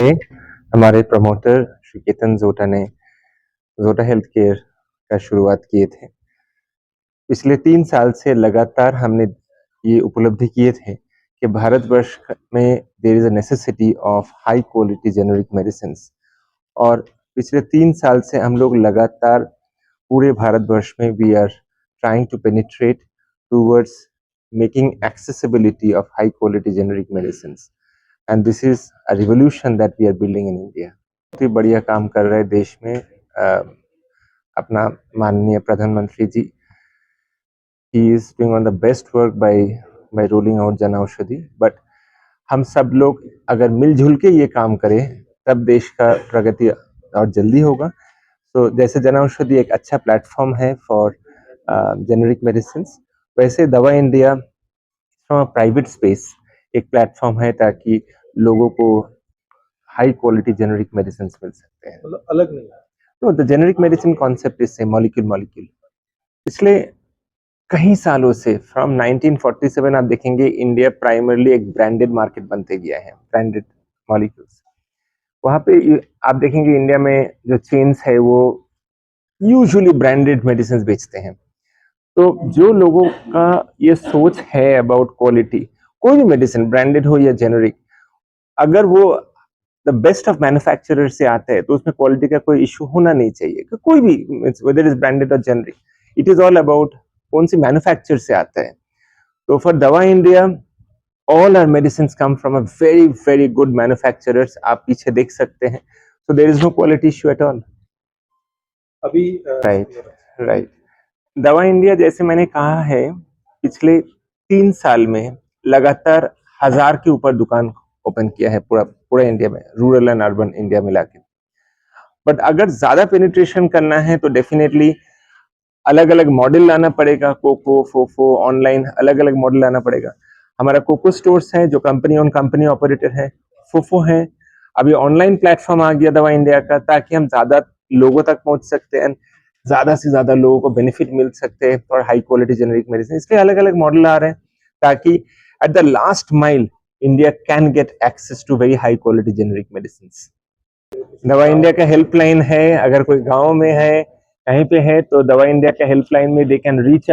में हमारे प्रमोटर श्री केतन जोटा ने जोटा हेल्थ केयर का शुरुआत किए थे। पिछले 3 साल से लगातार हमने ये उपलब्धि किए थे कि भारतवर्ष में there is a necessity of high quality generic medicine, और पिछले 3 साल से हम लोग लगातार पूरे भारतवर्ष में we are trying to penetrate towards making accessibility of high quality generic medicine, and this is a revolution that we are building in India. बहुत ही बढ़िया काम कर रहे हैं देश में अपना माननीय प्रधानमंत्री जी। He is doing on the best work by rolling out Jan Aushadhi. But हम सब लोग अगर मिलजुल के ये काम करें तब देश का प्रगति और जल्दी होगा। तो जैसे जन औषधि एक अच्छा प्लेटफॉर्म है फॉर जेनेरिक मेडिसिन, वैसे दवा India from a private space एक प्लेटफॉर्म है ताकि लोगों को हाई क्वालिटी जेनेरिक मेडिसिन मिल सकते हैं। मतलब अलग नहीं है। तो the generic medicine concept is same, molecule molecule. पिछले कई सालों से फ्रॉम 1947 आप देखेंगे इंडिया प्राइमरली एक ब्रांडेड मार्केट बनते गया है, ब्रांडेड मॉलिक्यूल्स। वहां पे आप देखेंगे इंडिया में जो चेन्स है वो यूजुअली ब्रांडेड मेडिसिन बेचते हैं। तो जो लोगों का ये सोच है अबाउट क्वालिटी, कोई भी मेडिसिन ब्रांडेड हो या जेनेरिक, अगर वो द बेस्ट ऑफ मैन्युफैक्चरर से आता है तो उसमें क्वालिटी का कोई इशू होना नहीं चाहिए। कोई भी वेदर इज ब्रांडेड और generic, it is all about कौन सी मैन्युफैक्चर से आता है। तो for Dava India all our medicine come from a very very good manufacturers. आप पीछे देख सकते हैं, so there is no quality issue at all. अभी राइट राइट। दवा इंडिया जैसे मैंने कहा है पिछले 3 साल में लगातार 1000 के ऊपर दुकान ओपन किया है पूरा पूरा इंडिया में, रूरल एंड अर्बन इंडिया मिला के। बट अगर ज्यादा पेनिट्रेशन करना है तो डेफिनेटली अलग अलग मॉडल लाना पड़ेगा, कोको फोफो ऑनलाइन अलग अलग मॉडल लाना पड़ेगा। हमारा कोको स्टोर्स है जो कंपनी ऑन कंपनी ऑपरेटर है, फोफो है। अभी ऑनलाइन प्लेटफॉर्म आ गया दवा इंडिया का, ताकि हम ज्यादा लोगों तक पहुंच सकते हैं, ज्यादा से ज्यादा लोगों को बेनिफिट मिल सकते हैं for high quality generic medicine. इसके अलग अलग मॉडल आ रहे हैं ताकि at the last mile India can get access to very high quality generic medicine. Dava India का हेल्पलाइन है, अगर कोई गांव में है कहीं पे है तो दवा इंडिया का हेल्पलाइन में they can reach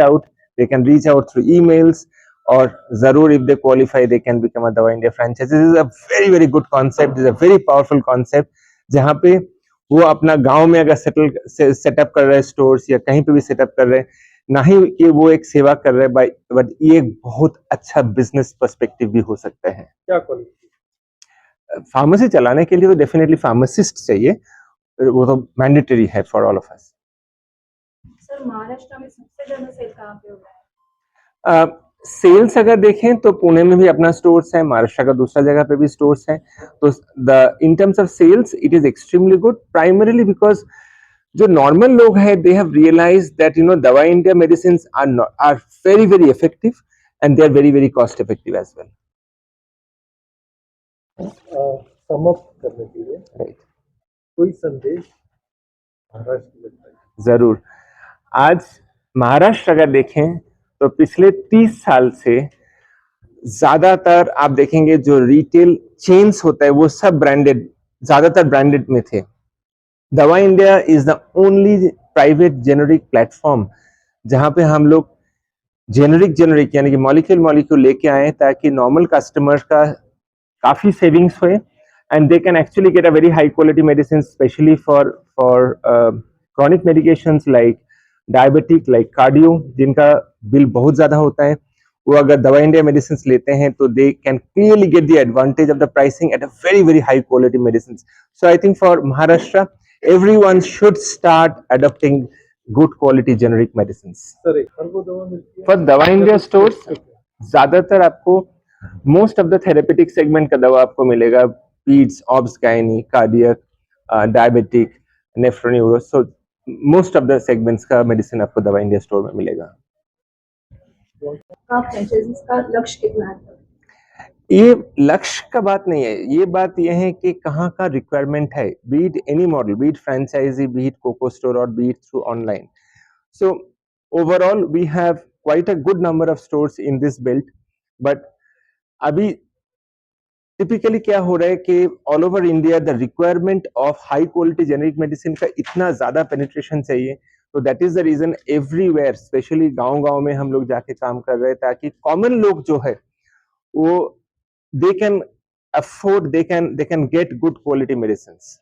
out through emails, और जरूर if they qualify they can become a Dava India franchise. This is a very very good concept, is a very powerful concept, जहां पे वो अपना गांव में अगर सेटअप कर रहे हैं स्टोर्स या कहीं पे भी सेटअप कर रहे हैं, ना ही कि वो एक सेवा कर रहे हैं, बट ये एक बहुत अच्छा बिजनेस पर्सपेक्टिव भी हो सकता है। क्या क्वालिटी? फार्मेसी चलाने के लिए तो डेफिनेटली फार्मासिस्ट चाहिए, वो तो मैंडेटरी है for all of us. Sir Maharashtra में सबसे ज्यादा सेल कहाँ पे हो रहा है? सेल्स अगर देखें तो पुणे में भी अपना स्टोर्स है, महाराष्ट्र का दूसरा जगह पे भी स्टोर्स है। तो the in terms of sales it is extremely good, primarily because जो नॉर्मल लोग हैं they have realize that Dava India medicine are very very effective and they are very very cost effective as well. Sum up करने के लिए right, कोई संदेश महाराष्ट्र में? जरूर। आज महाराष्ट्र अगर देखें तो पिछले 30 साल से ज्यादातर आप देखेंगे जो रिटेल चेन्स होता है वो सब ब्रांडेड, ज्यादातर ब्रांडेड में थे। दवा India is the only private generic platform जहां पे हम लोग जेनेरिक यानी कि मॉलिक्यूल मॉलिक्यूल लेके आए ताकि नॉर्मल कस्टमर का काफी सेविंग्स हुए, and they can actually get a very high quality medicine, specially for chronic medications like diabetic, like cardio, जिनका बिल बहुत ज्यादा होता है। वो अगर दवा इंडिया मेडिसिन लेते हैं तो they can clearly get the advantage of the pricing at a very very high quality medicine. So I think for Maharashtra everyone should start adopting good quality generic medicines. Sir हर वो दवा मिलती है For दवा India stores ज्यादातर आपको most of the therapeutic segment का दवा आपको मिलेगा, peds, obs, gynae, cardiac, diabetic, nephro neuro, so most of the segments का मेडिसिन आपको दवा इंडिया स्टोर में मिलेगा। का फ्रेंचाइजीज का लक्ष्य कितना है? ये लक्ष्य का बात नहीं है, ये बात ये है कि कहाँ का रिक्वायरमेंट है, be it any model, be it franchisee, be it COCO store और be it through online. So overall we have quite a good number of stores in this belt, but अभी टिपिकली क्या हो रहा है कि all over India the requirement of high quality generic medicine का इतना ज्यादा पेनिट्रेशन चाहिए, तो that is the reason everywhere, specially गांव-गांव में हम लोग जाके काम कर रहे हैं ताकि कॉमन लोग जो है वो they can afford, they can get good quality medicines.